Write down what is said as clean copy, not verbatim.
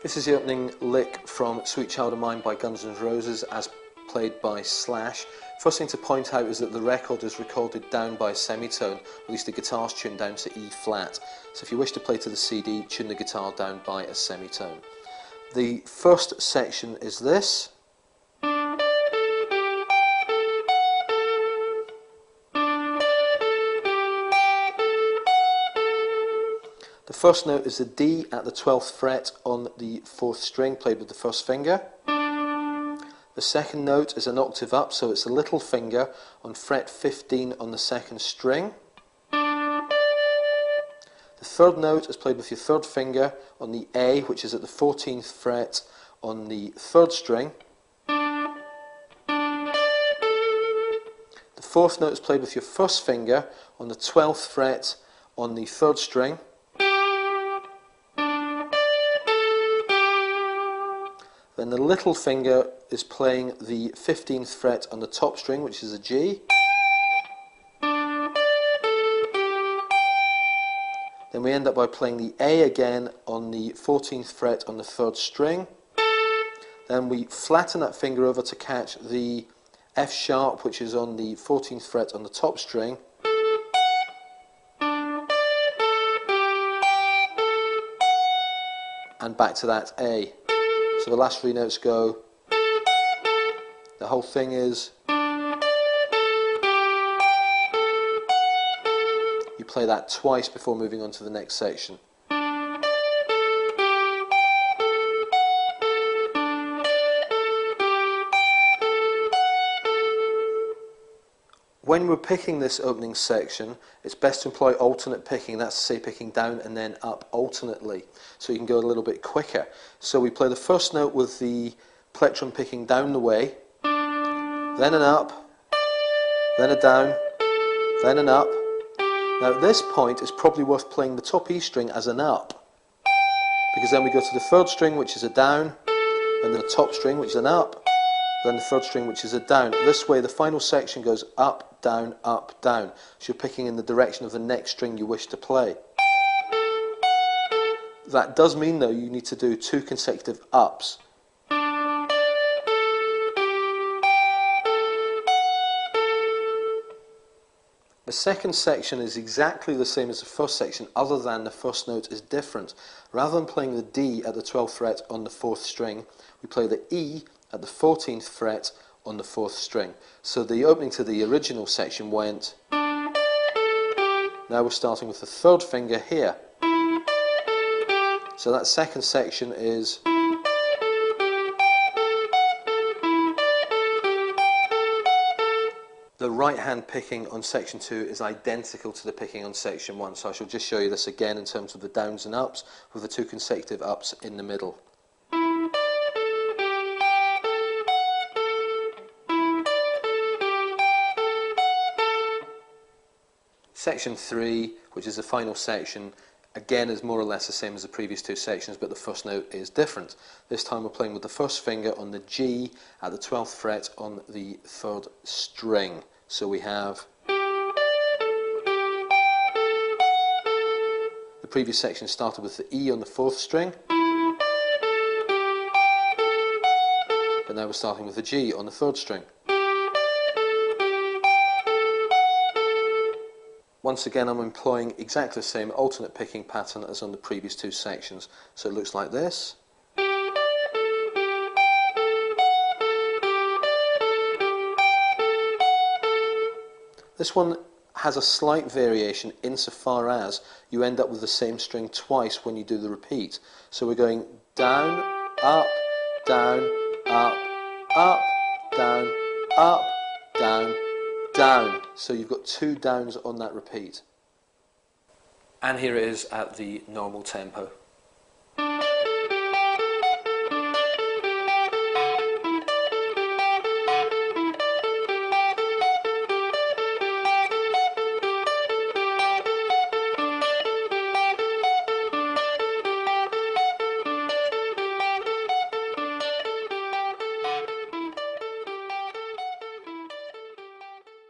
This is the opening lick from Sweet Child of Mine by Guns N' Roses as played by Slash. First thing to point out is that the record is recorded down by a semitone, at least the guitar's tuned down to E flat. So if you wish to play to the CD, tune the guitar down by a semitone. The first section is this. The first note is the D at the 12th fret on the 4th string, played with the first finger. The second note is an octave up, so it's the little finger on fret 15 on the 2nd string. The third note is played with your 3rd finger on the A, which is at the 14th fret on the 3rd string. The 4th note is played with your 1st finger on the 12th fret on the 3rd string. Then the little finger is playing the 15th fret on the top string, which is a G. Then we end up by playing the A again on the 14th fret on the 3rd string. Then we flatten that finger over to catch the F sharp, which is on the 14th fret on the top string. And back to that A. So the last 3 notes go, the whole thing is, you play that twice before moving on to the next section. When we're picking this opening section, it's best to employ alternate picking. That's to say, picking down and then up alternately, so you can go a little bit quicker. So we play the first note with the plectrum picking down the way, then an up, then a down, then an up. Now at this point it's probably worth playing the top E string as an up, because then we go to the 3rd string, which is a down, and the top string, which is an up, then the 3rd string, which is a down. This way the final section goes up, down, up, down. So you're picking in the direction of the next string you wish to play. That does mean though you need to do 2 consecutive ups. The second section is exactly the same as the first section, other than the first note is different. Rather than playing the D at the 12th fret on the 4th string, we play the E at the 14th fret on the 4th string. So the opening to the original section went, now we're starting with the 3rd finger here. So that second section is, the right hand picking on section 2 is identical to the picking on section 1, so I shall just show you this again in terms of the downs and ups, with the 2 consecutive ups in the middle. Section 3, which is the final section, again is more or less the same as the previous 2 sections, but the first note is different. This time we're playing with the 1st finger on the G at the 12th fret on the 3rd string. So we have, the previous section started with the E on the 4th string, but now we're starting with the G on the 3rd string. Once again, I'm employing exactly the same alternate picking pattern as on the previous 2 sections. So it looks like this. This one has a slight variation insofar as you end up with the same string twice when you do the repeat. So we're going down, up, down, up, up, down, up, down, down. So you've got 2 downs on that repeat. And here it is at the normal tempo.